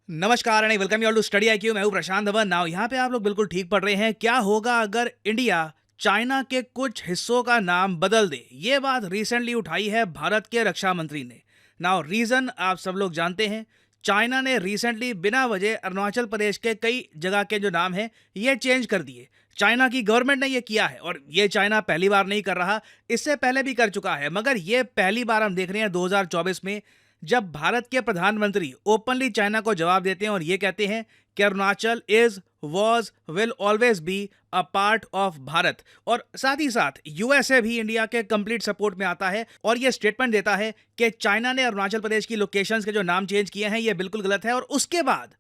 नमस्कार and welcome you all to study IQ. मैं हूं प्रशांत धवन। नाउ यहाँ पे आप लोग बिल्कुल ठीक पढ़ रहे हैं। क्या होगा अगर इंडिया चाइना के कुछ हिस्सों का नाम बदल दे? ये बात रिसेंटली उठाई है भारत के रक्षा मंत्री ने। नाउ रीजन आप सब लोग जानते हैं। चाइना ने रिसेंटली बिना वजह अरुणाचल प्रदेश के कई जगह के जो नाम हैं ये चेंज कर दिए। चाइना की गवर्नमेंट ने ये किया है और ये चाइना पहली बार नहीं कर रहा, इससे पहले भी कर चुका है, मगर ये पहली बार हम देख रहे हैं 2024 में जब भारत के प्रधानमंत्री ओपनली चाइना को जवाब देते हैं और ये कहते हैं कि Arunachal is was will always be a part of Bharat. और साथ ही साथ यूएसए भी इंडिया के कंप्लीट सपोर्ट में आता है और ये स्टेटमेंट देता है कि चाइना ने अरुणाचल प्रदेश की लोकेशंस के जो नाम चेंज किए हैं ये बिल्कुल गलत है। और उसके बाद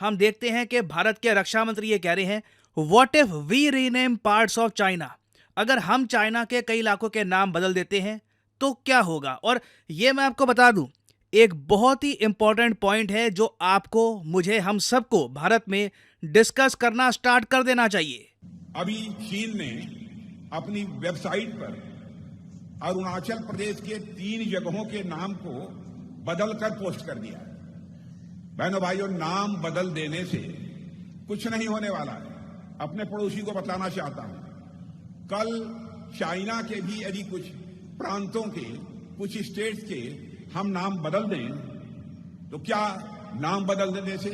हम देखते हैं कि भारत के रक्षा मंत्री ये कह रहे हैं, what if we rename parts of China? अगर हम चाइना के कई इलाकों के नाम बदल देते हैं तो क्या होगा? और ये मैं आपको बता दूं, एक बहुत ही इंपॉर्टेंट पॉइंट है जो आपको, मुझे, हम सबको भारत में डिस्कस करना स्टार्ट कर देना चाहिए। अभी चीन ने अपनी वेबसाइट पर अरुणाचल प्रदेश के 3 जगहों के नाम को बदलकर पोस्ट कर दिया। बहनों भाइयों, नाम बदल देने से कुछ नहीं होने वाला है। अपने पड़ोसी को बताना चाहता हूं, कल चाइना के भी यदि कुछ प्रांतों के, कुछ स्टेट्स के हम नाम बदल दें तो क्या नाम बदल देने से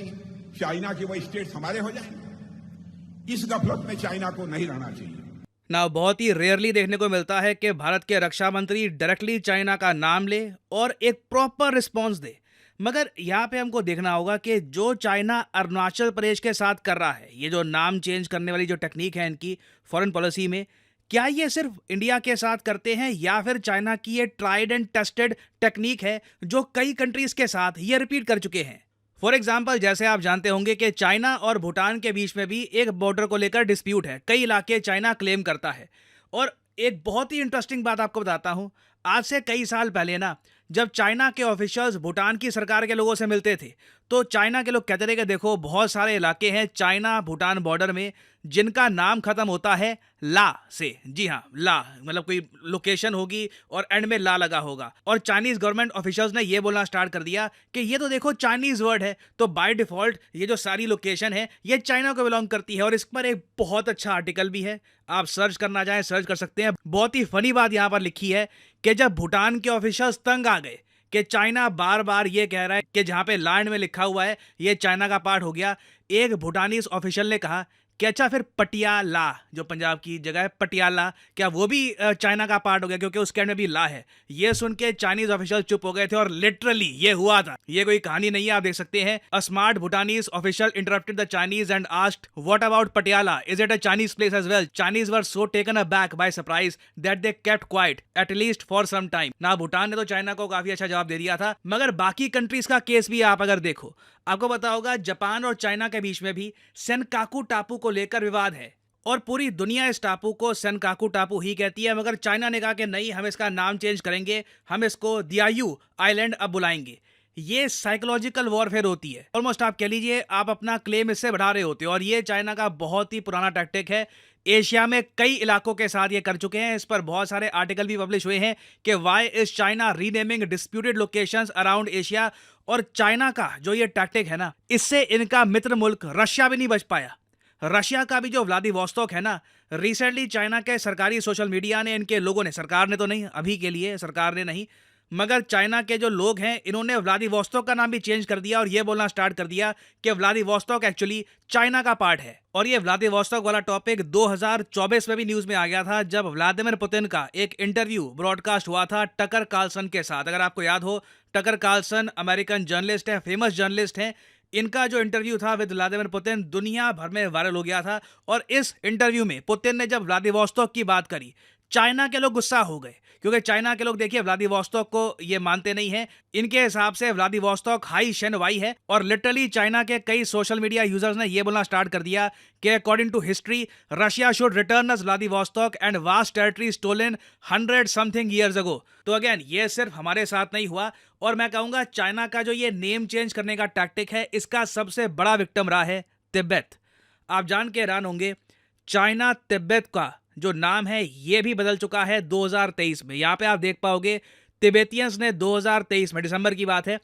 चाइना के वो स्टेट्स हमारे हो जाएंगे? इस गफलत में चाइना को नहीं रहना चाहिए। ना बहुत ही रेयरली देखने को मिलता है कि भारत के रक्षा मंत्री डायरेक्टली चाइना का नाम ले और एक प्रॉपर रिस्पॉन्स दे। मगर यहाँ पे हमको देखना होगा कि जो चाइना अरुणाचल प्रदेश के साथ कर रहा है, ये जो नाम चेंज करने वाली जो टेक्निक है इनकी फॉरेन पॉलिसी में, क्या ये सिर्फ इंडिया के साथ करते हैं या फिर चाइना की ये ट्राइड एंड टेस्टेड टेक्निक है जो कई कंट्रीज के साथ ये रिपीट कर चुके हैं? फॉर एग्जाम्पल, जैसे आप जानते होंगे कि चाइना और भूटान के बीच में भी एक बॉर्डर को लेकर डिस्प्यूट है, कई इलाके चाइना क्लेम करता है। और एक बहुत ही इंटरेस्टिंग बात आपको बताता हूं, आज से कई साल पहले ना, जब चाइना के ऑफिशियल्स भूटान की सरकार के लोगों से मिलते थे तो चाइना के लोग कहते थे कि देखो, बहुत सारे इलाके हैं चाइना भूटान बॉर्डर में जिनका नाम खत्म होता है ला से। जी हाँ, ला, मतलब कोई लोकेशन होगी और एंड में ला लगा होगा। और चाइनीज गवर्नमेंट ऑफिशियल्स ने ये बोलना स्टार्ट कर दिया कि ये तो देखो चाइनीज वर्ड है, तो बाय डिफॉल्ट ये जो सारी लोकेशन है ये चाइना को बिलोंग करती है। और इस पर एक बहुत अच्छा आर्टिकल भी है, आप सर्च करना चाहें सर्च कर सकते हैं। बहुत ही फनी बात यहाँ पर लिखी है कि जब भूटान के ऑफिशियल्स तंग आ गए कि चाइना बार बार ये कह रहा है कि जहां पे लैंड में लिखा हुआ है ये चाइना का पार्ट हो गया, एक भूटानीज ऑफिशियल ने कहा कि अच्छा, फिर पटियाला, जो पंजाब की जगह है पटियाला, क्या वो भी चाइना का पार्ट हो गया क्योंकि उसके एंड में भी ला है? ये सुन के चाइनीज ऑफिशियल चुप हो गए थे और लिटरली ये हुआ था, ये कोई कहानी नहीं है, आप देख सकते हैं। A smart Bhutanese official interrupted the Chinese and asked, what about Patiala, is it a Chinese place as well? Chinese were so taken aback by surprise that they kept quiet at least for some time. ना भूटान ने तो China को काफी अच्छा जवाब दे दिया था, मगर बाकी कंट्रीज का केस भी आप अगर देखो, आपको पता होगा जापान और चाइना के बीच में भी सेनकाकू टापू को लेकर विवाद है और पूरी दुनिया इस टापू को सेनकाकू टापू ही कहती है। मगर चाइना ने कहा कि नहीं, हम इसका नाम चेंज करेंगे, हम इसको दियायू आइलैंड अब बुलाएंगे। ये साइकोलॉजिकल वॉरफेयर होती है। ऑलमोस्ट आप कह लीजिए आप अपना क्लेम इससे बढ़ा रहे होते हो और ये चाइना का बहुत ही पुराना टैक्टिक है। एशिया में कई इलाकों के साथ ये कर चुके हैं। इस पर बहुत सारे आर्टिकल भी पब्लिश हुए हैं कि why is China renaming disputed locations around Asia. और चाइना का जो ये टैक्टिक है ना, इससे इनका मित्र मुल्क रशिया भी नहीं बच पाया। रशिया का भी जो व्लादिवोस्तोक है ना, रिसेंटली चाइना के सरकारी सोशल मीडिया ने, इनके लोगों ने, सरकार ने तो नहीं, अभी के लिए सरकार ने नहीं, मगर चाइना के जो लोग हैं इन्होंने व्लादिवोस्तोक का नाम भी चेंज कर दिया और ये बोलना स्टार्ट कर दिया कि व्लादिवोस्तोक एक्चुअली चाइना का पार्ट है। और ये व्लादिवोस्तोक वाला टॉपिक 2024 में भी न्यूज में आ गया था, जब व्लादिमीर पुतिन का एक इंटरव्यू ब्रॉडकास्ट हुआ था टकर कार्लसन के साथ। अगर आपको याद हो, टकर कार्लसन अमेरिकन जर्नलिस्ट है, फेमस जर्नलिस्ट हैं। इनका जो इंटरव्यू था विद व्लादिमीर पुतिन दुनिया भर में वायरल हो गया था। और इस इंटरव्यू में पुतिन ने जब व्लादिवोस्तोक की बात करी, चाइना के लोग गुस्सा हो गए, क्योंकि चाइना के लोग देखिए व्लादिवोस्तोक को ये मानते नहीं हैं। इनके हिसाब से व्लादिवोस्तोक हाई शेनवाई है। और लिटरली चाइना के कई सोशल मीडिया यूजर्स ने ये बोलना स्टार्ट कर दिया कि according to history Russia should return us Vladivostok and vast territory stolen 100 something years ago. तो अगेन ये सिर्फ हमारे साथ नहीं हुआ, और मैं कहूंगा चाइना का जो ये नेम चेंज करने का टैक्टिक है, इसका सबसे बड़ा विक्टिम रहा है तिब्बत। आप जान के हैरान होंगे, चाइना तिब्बत का जो नाम है ये भी बदल चुका है 2023 में। यहाँ पे आप देख पाओगे तिब्बतियंस ने 2023 में, दिसंबर की बात है,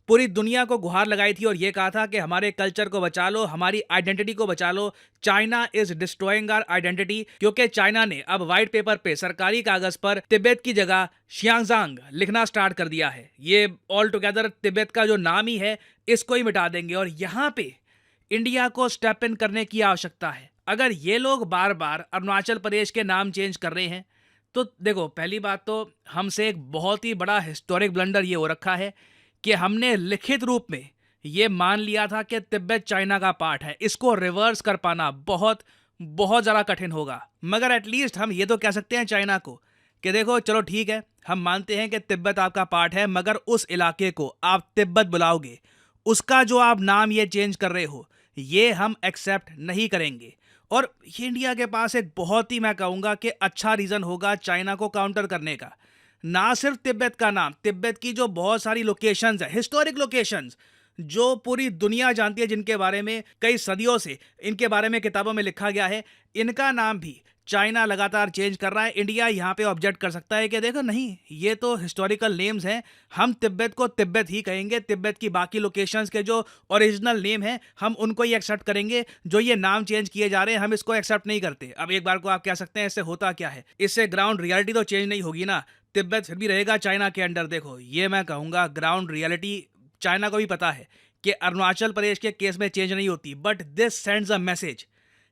पूरी दुनिया को गुहार लगाई थी और ये कहा था कि हमारे कल्चर को बचा लो, हमारी आइडेंटिटी को बचा लो। China is destroying our identity, क्योंकि चाइना ने अब व्हाइट पेपर पे, सरकारी कागज पर तिब्बत की जगह शियांगजांग लिखना स्टार्ट कर दिया है। ये ऑल टुगेदर तिब्बत का जो नाम ही है इसको ही मिटा देंगे और यहाँ पे इंडिया को स्टेप इन करने की आवश्यकता है। अगर ये लोग बार बार अरुणाचल प्रदेश के नाम चेंज कर रहे हैं तो देखो, पहली बात तो हमसे एक बहुत ही बड़ा हिस्टोरिक ब्लंडर ये हो रखा है कि हमने लिखित रूप में ये मान लिया था कि तिब्बत चाइना का पार्ट है। इसको रिवर्स कर पाना बहुत बहुत ज़्यादा कठिन होगा। मगर एटलीस्ट हम ये तो कह सकते हैं चाइना को कि देखो, चलो ठीक है, हम मानते हैं कि तिब्बत आपका पार्ट है, मगर उस इलाके को आप तिब्बत बुलाओगे, उसका जो आप नाम ये चेंज कर रहे हो, ये हम एक्सेप्ट नहीं करेंगे। और ये इंडिया के पास एक बहुत ही, मैं कहूँगा कि अच्छा रीज़न होगा चाइना को काउंटर करने का। ना सिर्फ तिब्बत का नाम, तिब्बत की जो बहुत सारी लोकेशंस है, हिस्टोरिक लोकेशंस जो पूरी दुनिया जानती है, जिनके बारे में कई सदियों से इनके बारे में किताबों में लिखा गया है, इनका नाम भी चाइना लगातार चेंज कर रहा है। इंडिया यहाँ पे ऑब्जेक्ट कर सकता है कि देखो नहीं, ये तो हिस्टोरिकल नेम्स हैं, हम तिब्बत को तिब्बत ही कहेंगे, तिब्बत की बाकी लोकेशंस के जो ओरिजिनल नेम हैं हम उनको ही एक्सेप्ट करेंगे, जो ये नाम चेंज किए जा रहे हैं हम इसको एक्सेप्ट नहीं करते। अब एक बार को आप कह सकते हैं इससे होता क्या है, इससे ग्राउंड रियलिटी तो चेंज नहीं होगी ना, तिब्बत फिर भी रहेगा चाइना के अंडर। देखो, ये मैं कहूँगा ग्राउंड रियलिटी चाइना को भी पता है कि अरुणाचल प्रदेश के केस में चेंज नहीं होती, but this sends a message.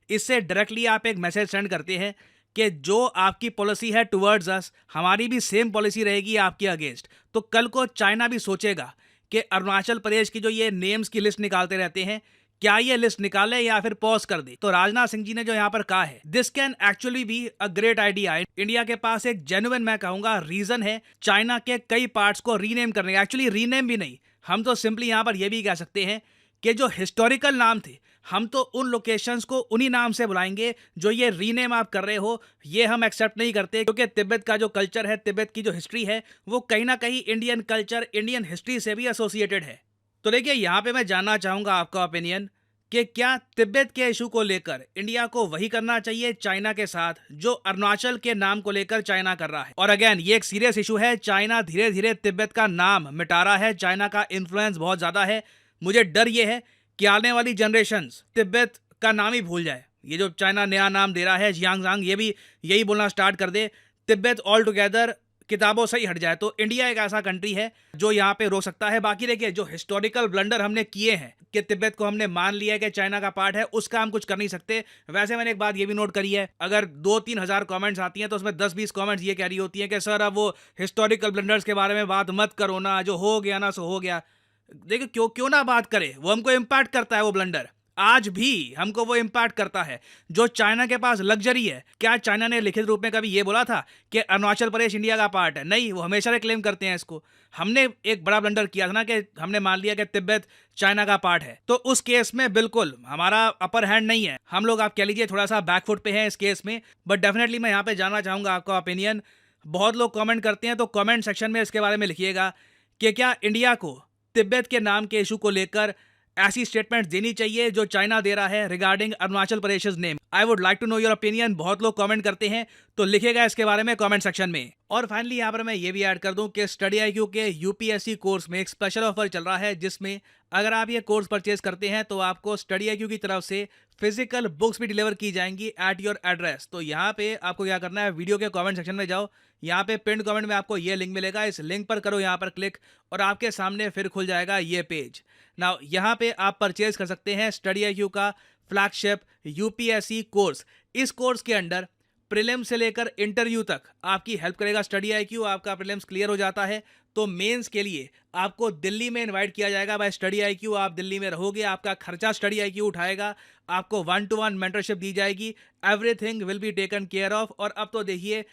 इससे डायरेक्टली आप एक मैसेज सेंड करते हैं कि जो आपकी पॉलिसी है टुवर्ड्स अस, हमारी भी सेम पॉलिसी रहेगी आपके अगेंस्ट। तो कल को चाइना भी सोचेगा कि अरुणाचल प्रदेश की जो ये नेम्स की लिस्ट निकालते रहते हैं, क्या ये लिस्ट निकाले या फिर पॉज कर दे। तो राजनाथ सिंह जी ने जो यहाँ पर कहा है, this can actually be a great idea. India के पास एक जेन्युइन, मैं कहूँगा, रीजन है चाइना के कई पार्ट्स को रीनेम करने का। एक्चुअली रीनेम भी नहीं, हम तो सिंपली यहाँ पर यह भी कह सकते हैं कि जो हिस्टोरिकल नाम थे, हम तो उन लोकेशंस को उन्हीं नाम से बुलाएंगे। जो ये रीनेम आप कर रहे हो, ये हम एक्सेप्ट नहीं करते, क्योंकि तिब्बत का जो कल्चर है, तिब्बत की जो हिस्ट्री है, वो कहीं ना कहीं इंडियन कल्चर, इंडियन हिस्ट्री से भी एसोसिएटेड है। तो देखिए, यहाँ पे मैं जानना चाहूँगा आपका ओपिनियन कि क्या तिब्बत के इशू को लेकर इंडिया को वही करना चाहिए चाइना के साथ जो अरुणाचल के नाम को लेकर चाइना कर रहा है। और अगेन, ये एक सीरियस इशू है, चाइना धीरे धीरे तिब्बत का नाम मिटा रहा है, चाइना का इन्फ्लुएंस बहुत ज़्यादा है। मुझे डर ये है कि आने वाली जनरेशन्स तिब्बत का नाम ही भूल जाए। ये जो चाइना नया नाम दे रहा है शियांगजांग, ये भी यही बोलना स्टार्ट कर दे, तिब्बत ऑल टुगेदर किताबों से ही हट जाए। तो इंडिया एक ऐसा कंट्री है जो यहाँ पे रोक सकता है। बाकी देखिए, जो हिस्टोरिकल ब्लंडर हमने किए हैं कि तिब्बत को हमने मान लिया है कि चाइना का पार्ट है, उसका हम कुछ कर नहीं सकते। वैसे मैंने एक बात ये भी नोट करी है, अगर 2-3 हज़ार कमेंट्स आती हैं तो उसमें 10-20 कमेंट्स ये कह रही होती हैं कि सर अब वो हिस्टोरिकल ब्लंडर्स के बारे में बात मत करो ना, जो हो गया ना सो हो गया। देखिए, क्यों ना बात करे, वो हमको इम्पैक्ट करता है वो ब्लंडर, आज भी हमको वो इम्पैक्ट करता है। जो चाइना के पास लग्जरी है, क्या चाइना ने लिखित रूप में कभी ये बोला था कि अरुणाचल प्रदेश इंडिया का पार्ट है? नहीं, वो हमेशा से क्लेम करते हैं इसको। हमने एक बड़ा ब्लंडर किया था ना कि हमने मान लिया कि तिब्बत चाइना का पार्ट है, तो उस केस में बिल्कुल हमारा अपर हैंड नहीं है, हम लोग आप कह लीजिए थोड़ा सा बैकफुट पे हैं इस केस में। बट डेफिनेटली मैं यहाँ पे जानना चाहूँगा आपका ओपिनियन। बहुत लोग कमेंट करते हैं, तो कमेंट सेक्शन में इसके बारे में लिखिएगा कि क्या इंडिया को तिब्बत के नाम के इशू को लेकर ऐसी स्टेटमेंट देनी चाहिए जो चाइना दे रहा है regarding Arunachal Pradesh name. I would like to know your opinion. बहुत लोग कमेंट करते हैं, तो लिखेगा इसके बारे में कमेंट सेक्शन में। और फाइनली यहाँ पर मैं ये भी ऐड कर दूं कि स्टडी IQ के यूपीएससी कोर्स में एक स्पेशल ऑफर चल रहा है, जिसमें अगर आप ये कोर्स परचेज करते हैं तो आपको स्टडी IQ की तरफ से फिजिकल बुक्स भी डिलीवर की जाएंगी एट योर एड्रेस। तो यहाँ पे आपको क्या करना है, वीडियो के कमेंट सेक्शन में जाओ, यहाँ पे पिन कमेंट में आपको ये लिंक मिलेगा, इस लिंक पर करो यहाँ पर क्लिक और आपके सामने फिर खुल जाएगा ये पेज। नाउ यहाँ पे आप परचेज कर सकते हैं स्टडी IQ का फ्लैगशिप यूपीएससी कोर्स। इस कोर्स के अंडर प्रीलिम्स से लेकर इंटरव्यू तक आपकी हेल्प करेगा स्टडी IQ। आपका प्रीलिम्स क्लियर हो जाता है तो मेंस के लिए आपको दिल्ली में इनवाइट किया जाएगा बाय स्टडी IQ। आप दिल्ली में रहोगे, आपका खर्चा स्टडी IQ उठाएगा, आपको 1-to-1 मेंटरशिप दी जाएगी, everything will be taken care of. और अब तो देखिए,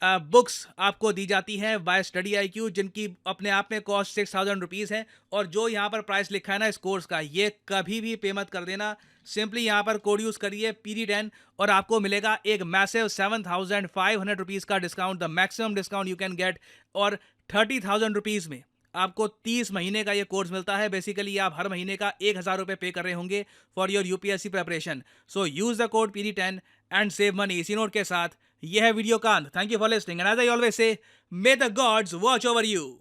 बुक्स आपको दी जाती हैं बाय स्टडी IQ, जिनकी अपने आप में कॉस्ट 6,000 रुपीज़ है। और जो यहाँ पर प्राइस लिखा है ना इस कोर्स का, ये कभी भी पे मत कर देना। सिंपली यहाँ पर कोड यूज़ करिए PD10 और आपको मिलेगा एक मैसिव 7,500 रुपीज़ का discount, the maximum discount you can get. और 30,000 रुपीज़ में आपको 30 महीने का ये कोर्स मिलता है। बेसिकली आप हर महीने का 1,000 रुपये पे कर रहे होंगे for your UPSC preparation. So use the code PD10 and save money. इसी नोट के साथ यह है वीडियो कांत। Thank you for listening and as I always say, may the gods watch over you.